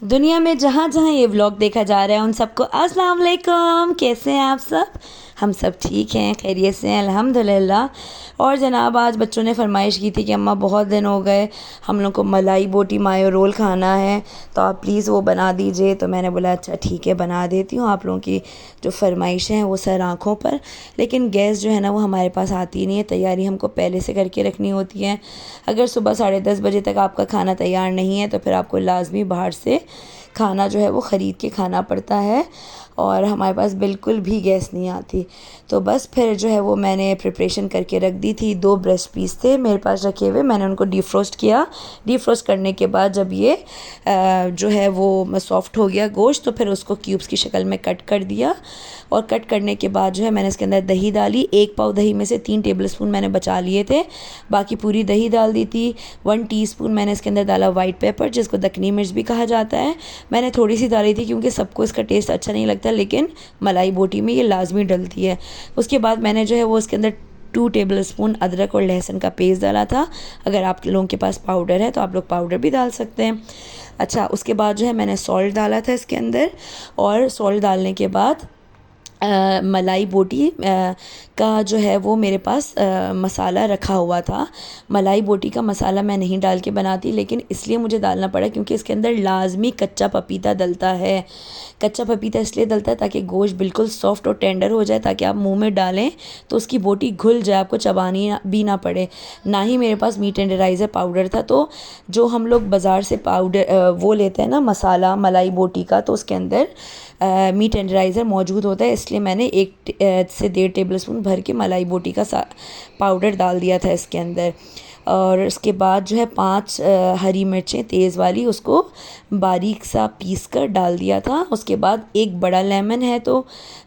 दुनिया में जहाँ जहाँ ये व्लॉग देखा जा रहा है उन सबको अस्सलाम वालेकुम। कैसे हैं आप सब? हम सब ठीक हैं, खैरियत से हैं अल्हम्दुलिल्लाह। और जनाब आज बच्चों ने फरमाइश की थी कि अम्मा बहुत दिन हो गए, हम लोग को मलाई बोटी मायो रोल खाना है, तो आप प्लीज़ वो बना दीजिए। तो मैंने बोला अच्छा ठीक है बना देती हूँ। आप लोगों की जो फरमाइशें हैं वो सर आँखों पर, लेकिन गैस जो है ना वो हमारे पास आती नहीं है। तैयारी हमको पहले से करके रखनी होती है। अगर सुबह 10:30 बजे तक आपका खाना तैयार नहीं है तो फिर आपको लाजमी बाहर से खाना जो है वो ख़रीद के खाना पड़ता है, और हमारे पास बिल्कुल भी गैस नहीं आती। तो बस फिर जो है वो मैंने प्रिपरेशन करके रख दी थी। 2 ब्रेस्ट पीस थे मेरे पास रखे हुए, मैंने उनको डीफ्रोस्ट किया। डीफ्रोस्ट करने के बाद जब ये जो है वो सॉफ़्ट हो गया गोश्त, तो फिर उसको क्यूब्स की शक्ल में कट कर दिया। और कट करने के बाद जो है मैंने इसके अंदर दही डाली। 1 पाव दही में से 3 टेबलस्पून मैंने बचा लिए थे, बाकी पूरी दही डाल दी थी। 1 टीस्पून मैंने इसके अंदर डाला वाइट पेपर, जिसको दक्कनी मिर्च भी कहा जाता है। मैंने थोड़ी सी डाली थी क्योंकि सबको इसका टेस्ट अच्छा नहीं लगता, लेकिन मलाई बोटी में ये लाजमी डलती है। उसके बाद मैंने जो है वो इसके अंदर 2 टेबलस्पून अदरक और लहसुन का पेस्ट डाला था। अगर आप लोगों के पास पाउडर है तो आप लोग पाउडर भी डाल सकते हैं। अच्छा, उसके बाद जो है मैंने सॉल्ट डाला था इसके अंदर, और सॉल्ट डालने के बाद मलाई बोटी का जो है वो मेरे पास मसाला रखा हुआ था। मलाई बोटी का मसाला मैं नहीं डाल के बनाती, लेकिन इसलिए मुझे डालना पड़ा क्योंकि इसके अंदर लाजमी कच्चा पपीता डलता है। कच्चा पपीता इसलिए डलता है ताकि गोश्त बिल्कुल सॉफ्ट और टेंडर हो जाए, ताकि आप मुंह में डालें तो उसकी बोटी घुल जाए, आपको चबानी भी ना पड़े। ना ही मेरे पास मीट टेंडराइज़र पाउडर था, तो जो हम लोग बाज़ार से पाउडर वो लेते हैं ना मसाला मलाई बोटी का, तो उसके अंदर मीट टेंडराइज़र मौजूद होता है। इसलिए मैंने 1 से 1.5 टेबलस्पून भर के मलाई बोटी का पाउडर डाल दिया था इसके अंदर। और उसके बाद जो है 5 हरी मिर्चें तेज़ वाली, उसको बारीक सा पीस कर डाल दिया था। उसके बाद 1 बड़ा लेमन है तो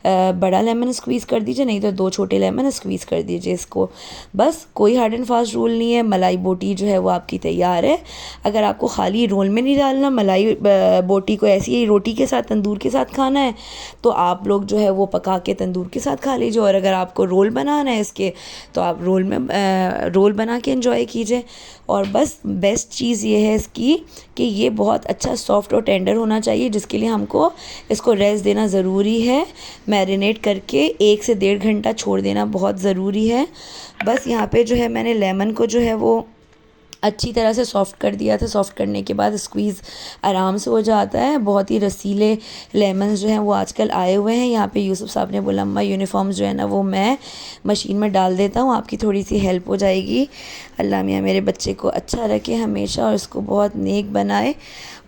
बड़ा लेमन स्क्वीज़ कर दीजिए, नहीं तो 2 छोटे लेमन स्क्वीज़ कर दीजिए इसको। बस कोई हार्ड एंड फास्ट रूल नहीं है, मलाई बोटी जो है वो आपकी तैयार है। अगर आपको खाली रोल में नहीं डालना, मलाई बोटी को ऐसी ही रोटी के साथ तंदूर के साथ खाना है, तो आप लोग जो है वो पका के तंदूर के साथ खा लीजिए। और अगर आपको रोल बनाना है इसके, तो आप रोल बना के एंजॉय कीजिए। और बस बेस्ट चीज़ ये है इसकी कि ये बहुत अच्छा सॉफ्ट और टेंडर होना चाहिए, जिसके लिए हमको इसको रेस्ट देना ज़रूरी है। मैरिनेट करके 1 से 1.5 घंटा छोड़ देना बहुत ज़रूरी है। बस यहाँ पे जो है मैंने लेमन को जो है वो अच्छी तरह से सॉफ़्ट कर दिया था। सॉफ़्ट करने के बाद स्क्वीज़ आराम से हो जाता है। बहुत ही रसीले लेमन्स जो हैं वो आजकल आए हुए हैं। यहाँ पे यूसुफ साहब ने बोला अम्मा यूनिफॉर्म्स जो है ना वो मैं मशीन में डाल देता हूँ, आपकी थोड़ी सी हेल्प हो जाएगी। अल्लाह मियाँ मेरे बच्चे को अच्छा रखे हमेशा और उसको बहुत नेक बनाए।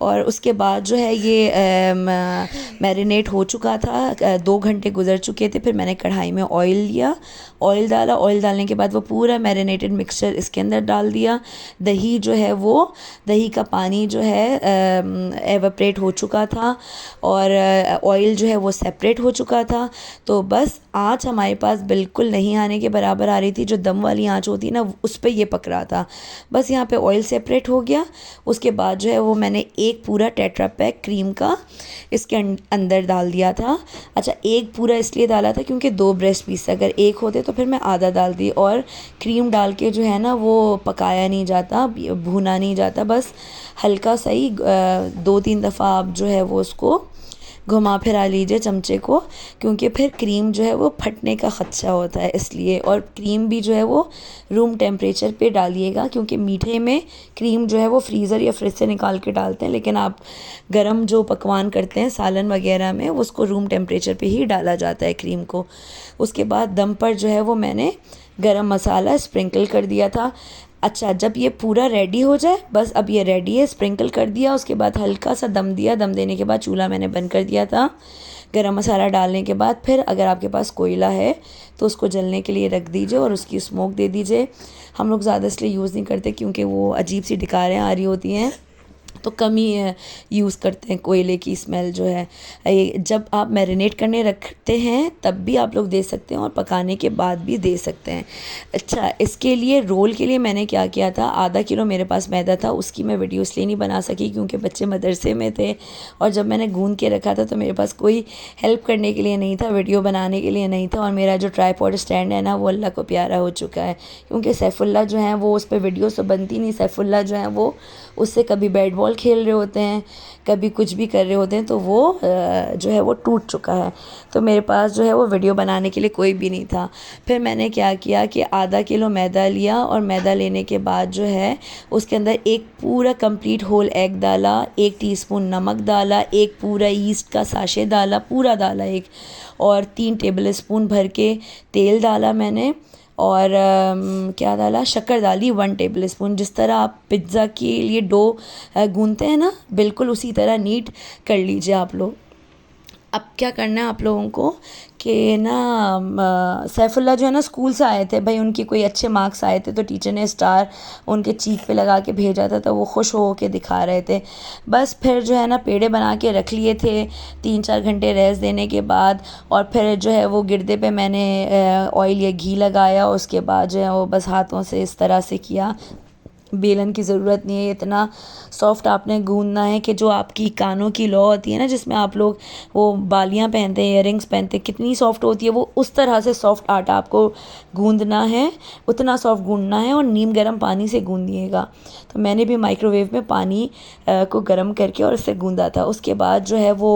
और उसके बाद जो है ये मैरिनेट हो चुका था, 2 घंटे गुजर चुके थे। फिर मैंने कढ़ाई में ऑयल लिया, ऑयल डाला। ऑयल डालने के बाद वो पूरा मैरिनेटेड मिक्सचर इसके अंदर डाल दिया। दही जो है वो दही का पानी जो है एवापरेट हो चुका था, और ऑयल जो है वो सेपरेट हो चुका था। तो बस आँच हमारे पास बिल्कुल नहीं आने के बराबर आ रही थी। जो दम वाली आँच होती है ना उस पर ये पक रहा था। बस यहाँ पे ऑयल सेपरेट हो गया। उसके बाद जो है वो मैंने एक पूरा टेट्रा पैक क्रीम का इसके अंदर डाल दिया था। अच्छा, एक पूरा इसलिए डाला था क्योंकि 2 ब्रेस्ट पीस, अगर एक होते तो फिर मैं आधा डाल दी। और क्रीम डाल के जो है ना वो पकाया नहीं जाता, भुना नहीं जाता, बस हल्का सा ही 2-3 दफ़ा आप जो है वो उसको घुमा फिरा लीजिए चमचे को, क्योंकि फिर क्रीम जो है वो फटने का ख़दशा होता है इसलिए। और क्रीम भी जो है वो रूम टेम्परेचर पे डालिएगा, क्योंकि मीठे में क्रीम जो है वो फ्रीज़र या फ्रिज से निकाल के डालते हैं, लेकिन आप गरम जो पकवान करते हैं सालन वगैरह में उसको रूम टेम्परेचर पे ही डाला जाता है क्रीम को। उसके बाद दम पर जो है वो मैंने गरम मसाला स्प्रिंकल कर दिया था। अच्छा, जब ये पूरा रेडी हो जाए, बस अब ये रेडी है, स्प्रिंकल कर दिया। उसके बाद हल्का सा दम दिया। दम देने के बाद चूल्हा मैंने बंद कर दिया था। गरम मसाला डालने के बाद फिर अगर आपके पास कोयला है तो उसको जलने के लिए रख दीजिए और उसकी स्मोक दे दीजिए। हम लोग ज़्यादा इसलिए यूज़ नहीं करते क्योंकि वो अजीब सी डकारें आ रही होती हैं, तो कम ही यूज़ करते हैं कोयले की स्मेल जो है। जब आप मैरिनेट करने रखते हैं तब भी आप लोग दे सकते हैं और पकाने के बाद भी दे सकते हैं। अच्छा, इसके लिए रोल के लिए मैंने क्या किया था, आधा किलो मेरे पास मैदा था, उसकी मैं वीडियो इसलिए नहीं बना सकी क्योंकि बच्चे मदरसे में थे, और जब मैंने गूंद के रखा था तो मेरे पास कोई हेल्प करने के लिए नहीं था, वीडियो बनाने के लिए नहीं था। और मेरा जो ट्राईपॉड स्टैंड है ना वो अल्लाह को प्यारा हो चुका है, क्योंकि सैफुल्ला जो है वो उस पर वीडियो तो बनती नहीं। सैफुल्ला जो है वो उससे कभी बैट बॉल खेल रहे होते हैं, कभी कुछ भी कर रहे होते हैं, तो वो जो है वो टूट चुका है। तो मेरे पास जो है वो वीडियो बनाने के लिए कोई भी नहीं था। फिर मैंने क्या किया कि आधा किलो मैदा लिया, और मैदा लेने के बाद जो है उसके अंदर एक पूरा कंप्लीट होल एग डाला, 1 टीस्पून नमक डाला, एक पूरा ईस्ट का साशे डाला, पूरा डाला एक, और 3 टेबल स्पून भर के तेल डाला मैंने, और क्या डाला, शक्कर डाली 1 टेबल स्पून। जिस तरह आप पिज़्ज़ा के लिए डो गूंथते हैं ना, बिल्कुल उसी तरह नीट कर लीजिए आप लोग। अब क्या करना है आप लोगों को कि ना सैफुल्ला जो है ना स्कूल से आए थे भाई, उनकी कोई अच्छे मार्क्स आए थे, तो टीचर ने स्टार उनके चीक पे लगा के भेजा था, तो वो खुश हो के दिखा रहे थे। बस फिर जो है ना पेड़े बना के रख लिए थे 3-4 घंटे रेस्ट देने के बाद, और फिर जो है वो गिरदे पे मैंने ऑयल या घी लगाया, उसके बाद जो है वो बस हाथों से इस तरह से किया। बेलन की ज़रूरत नहीं है, इतना सॉफ्ट आपने गूंदना है कि जो आपकी कानों की लौ होती है ना, जिसमें आप लोग वो बालियां पहनते हैं, इयररिंग्स पहनते हैं, कितनी सॉफ्ट होती है वो, उस तरह से सॉफ्ट आटा आपको गूंदना है, उतना सॉफ्ट गूंदना है, और नीम गर्म पानी से गूंदिएगा। तो मैंने भी माइक्रोवेव में पानी को गर्म करके और उससे गूंदा था। उसके बाद जो है वो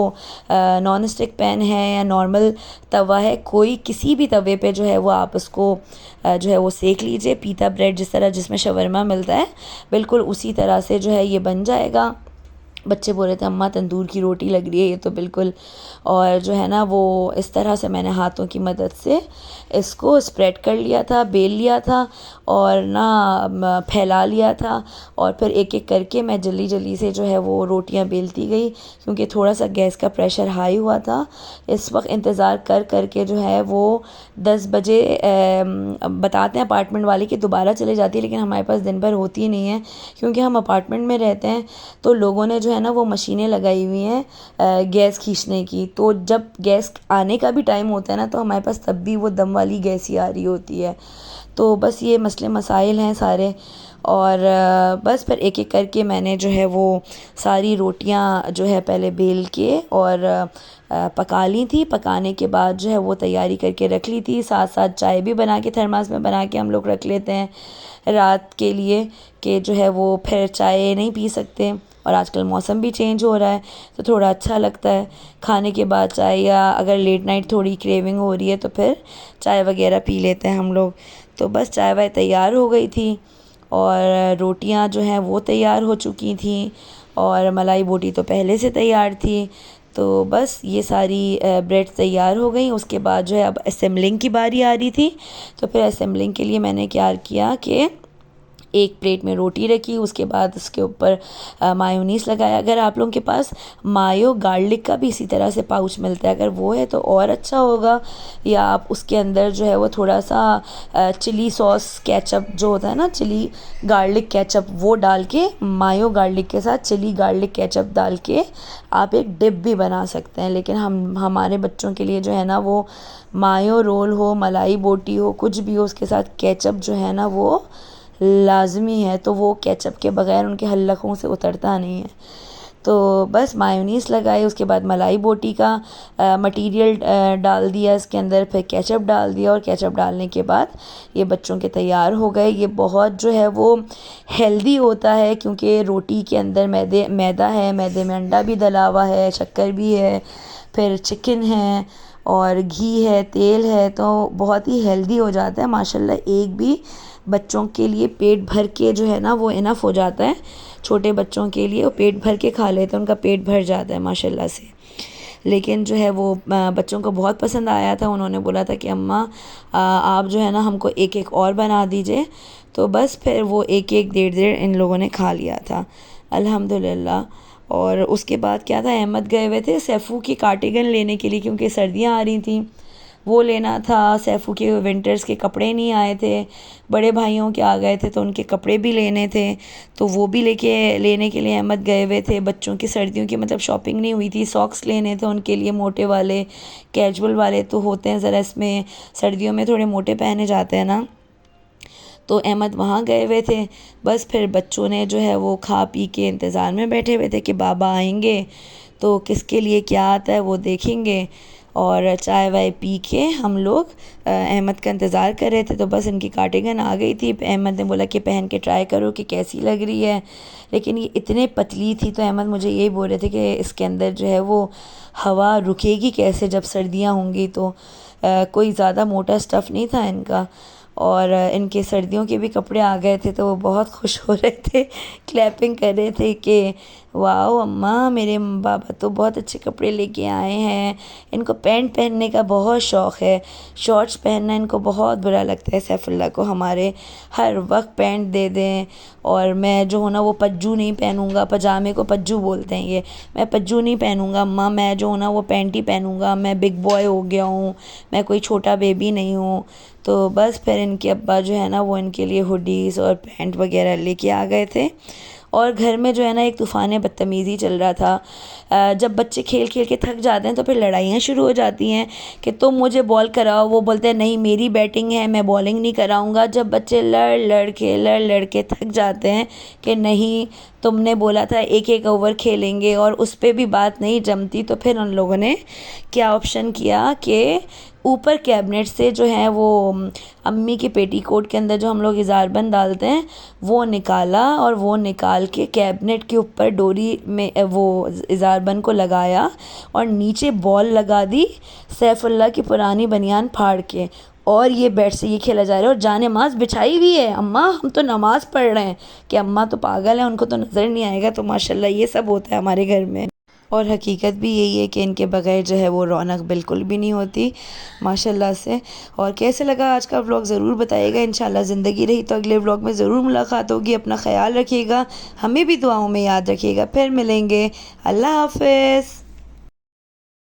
नॉन स्टिक पैन है या नॉर्मल तवा है, कोई किसी भी तवे पे जो है वो आप उसको जो है वो सेक लीजिए, पीता ब्रेड जिस तरह जिसमें शवरमा मिलता है, बिल्कुल उसी तरह से जो है ये बन जाएगा। बच्चे बोल रहे थे अम्मा तंदूर की रोटी लग रही है ये तो बिल्कुल। और जो है ना वो इस तरह से मैंने हाथों की मदद से इसको स्प्रेड कर लिया था, बेल लिया था, और ना फैला लिया था, और फिर एक एक करके मैं जल्दी जल्दी से जो है वो रोटियां बेलती गई, क्योंकि थोड़ा सा गैस का प्रेशर हाई हुआ था। इस वक्त इंतज़ार कर कर के जो है वो 10 बजे बताते हैं अपार्टमेंट वाले कि दोबारा चले जाती है, लेकिन हमारे पास दिन भर होती ही नहीं है, क्योंकि हम अपार्टमेंट में रहते हैं। तो लोगों ने जो है ना वो मशीनें लगाई हुई हैं गैस खींचने की, तो जब गैस आने का भी टाइम होता है ना, तो हमारे पास तब भी वो दम वाली गैस ही आ रही होती है। तो बस ये मसले मसाइल हैं सारे। और बस फिर एक एक करके मैंने जो है वो सारी रोटियां जो है पहले बेल के और पका ली थी। पकाने के बाद जो है वो तैयारी करके रख ली थी, साथ साथ चाय भी बना के थर्मास में बना के हम लोग रख लेते हैं रात के लिए, कि जो है वो फिर चाय नहीं पी सकते। और आजकल मौसम भी चेंज हो रहा है, तो थोड़ा अच्छा लगता है खाने के बाद चाय, या अगर लेट नाइट थोड़ी क्रेविंग हो रही है तो फिर चाय वगैरह पी लेते हैं हम लोग। तो बस चाय वाय तैयार हो गई थी, और रोटियां जो हैं वो तैयार हो चुकी थी, और मलाई बोटी तो पहले से तैयार थी। तो बस ये सारी ब्रेड तैयार हो गई। उसके बाद जो है अब असेंबलिंग की बारी आ रही थी, तो फिर असेंबलिंग के लिए मैंने क्या किया कि एक प्लेट में रोटी रखी, उसके बाद उसके ऊपर मायोनीस लगाया। अगर आप लोगों के पास मायो गार्लिक का भी इसी तरह से पाउच मिलता है, अगर वो है तो और अच्छा होगा, या आप उसके अंदर जो है वो थोड़ा सा चिली सॉस केचप जो होता है ना, चिली गार्लिक केचप, वो डाल के मायो गार्लिक के साथ चिली गार्लिक केचप डाल के आप एक डिप भी बना सकते हैं। लेकिन हमारे बच्चों के लिए जो है ना वो मायो रोल हो, मलाई बोटी हो, कुछ भी हो, उसके साथ केचप जो है ना वो लाजमी है, तो वो केचप के बगैर उनके हल्लकों से उतरता नहीं है। तो बस मायोनीस लगाई, उसके बाद मलाई बोटी का मटेरियल डाल दिया इसके अंदर, फिर केचप डाल दिया, और केचप डालने के बाद ये बच्चों के तैयार हो गए। ये बहुत जो है वो हेल्दी होता है, क्योंकि रोटी के अंदर मैदा है, मैदे में अंडा भी डला हुआ है, शक्कर भी है, फिर चिकन है, और घी है, तेल है, तो बहुत ही हेल्दी हो जाता है माशाल्लाह। एक भी बच्चों के लिए पेट भर के जो है ना वो इनफ हो जाता है। छोटे बच्चों के लिए वो पेट भर के खा लेते हैं, उनका पेट भर जाता है माशाल्लाह से। लेकिन जो है वो बच्चों को बहुत पसंद आया था, उन्होंने बोला था कि अम्मा आप जो है ना हमको एक एक और बना दीजिए। तो बस फिर वो एक एक डेढ़ डेढ़ इन लोगों ने खा लिया था अल्हम्दुलिल्लाह। और उसके बाद क्या था, अहमद गए हुए थे सैफू की कार्डिगन लेने के लिए, क्योंकि सर्दियाँ आ रही थी, वो लेना था। सैफू के विंटर्स के कपड़े नहीं आए थे, बड़े भाइयों के आ गए थे, तो उनके कपड़े भी लेने थे, तो वो भी लेने के लिए अहमद गए हुए थे। बच्चों की सर्दियों की मतलब शॉपिंग नहीं हुई थी, सॉक्स लेने थे उनके लिए, मोटे वाले, कैजुअल वाले तो होते हैं ज़रा, इसमें सर्दियों में थोड़े मोटे पहने जाते हैं ना, तो अहमद वहाँ गए हुए थे। बस फिर बच्चों ने जो है वो खा पी के इंतज़ार में बैठे हुए थे कि बाबा आएंगे तो किसके लिए क्या आता है वो देखेंगे। और चाय वाय पी के हम लोग अहमद का इंतज़ार कर रहे थे। तो बस इनकी कार्डिगन आ गई थी। अहमद ने बोला कि पहन के ट्राई करो कि कैसी लग रही है, लेकिन ये इतने पतली थी तो अहमद मुझे यही बोल रहे थे कि इसके अंदर जो है वो हवा रुकेगी कैसे जब सर्दियाँ होंगी। तो कोई ज़्यादा मोटा स्टफ़ नहीं था इनका, और इनके सर्दियों के भी कपड़े आ गए थे तो वो बहुत खुश हो रहे थे, क्लैपिंग कर रहे थे कि वाओ अम्मा, मेरे बाबा तो बहुत अच्छे कपड़े लेके आए हैं। इनको पैंट पहनने का बहुत शौक़ है, शॉर्ट्स पहनना इनको बहुत बुरा लगता है। सैफुल्लाह को हमारे हर वक्त पैंट दे दें, और मैं जो हूँ ना वो पज्जू नहीं पहनूँगा, पजामे को पज्जू बोलते हैं ये, मैं पज्जू नहीं पहनूँगा अम्मा, मैं जो हूँ ना वो पैंट ही पहनूँगा, मैं बिग बॉय हो गया हूँ, मैं कोई छोटा बेबी नहीं हूँ। तो बस फिर इनके अब्बा जो है ना वो इनके लिए हुडीज़ और पैंट वगैरह लेके आ गए थे। और घर में जो है ना एक तूफ़ान बदतमीज़ी चल रहा था। जब बच्चे खेल खेल के थक जाते हैं तो फिर लड़ाइयाँ शुरू हो जाती हैं कि तुम मुझे बॉल कराओ, वो बोलते हैं नहीं मेरी बैटिंग है, मैं बॉलिंग नहीं कराऊंगा। जब बच्चे लड़ लड़ के थक जाते हैं कि नहीं तुमने बोला था एक एक ओवर खेलेंगे, और उस पर भी बात नहीं जमती, तो फिर उन लोगों ने क्या ऑप्शन किया कि ऊपर कैबिनेट से जो है वो अम्मी के पेटीकोट के अंदर जो हम लोग इज़ारबंद डालते हैं वो निकाला, और वो निकाल के कैबिनेट के ऊपर डोरी में वो इज़ारबंद को लगाया और नीचे बॉल लगा दी सैफुल्लाह की पुरानी बनियान फाड़ के, और ये बैट से ये खेला जा रहा है। और जान नमाज बिछाई हुई है अम्मा, हम तो नमाज़ पढ़ रहे हैं। कि अम्मा तो पागल है, उनको तो नज़र नहीं आएगा। तो माशाल्लाह ये सब होता है हमारे घर में, और हकीकत भी यही है कि इनके बगैर जो है वो रौनक बिल्कुल भी नहीं होती माशाल्लाह से। और कैसे लगा आज का व्लॉग ज़रूर बताइएगा। इंशाल्लाह ज़िंदगी रही तो अगले व्लॉग में ज़रूर मुलाकात होगी। अपना ख्याल रखिएगा, हमें भी दुआओं में याद रखिएगा। फिर मिलेंगे, अल्लाह हाफ़िज़।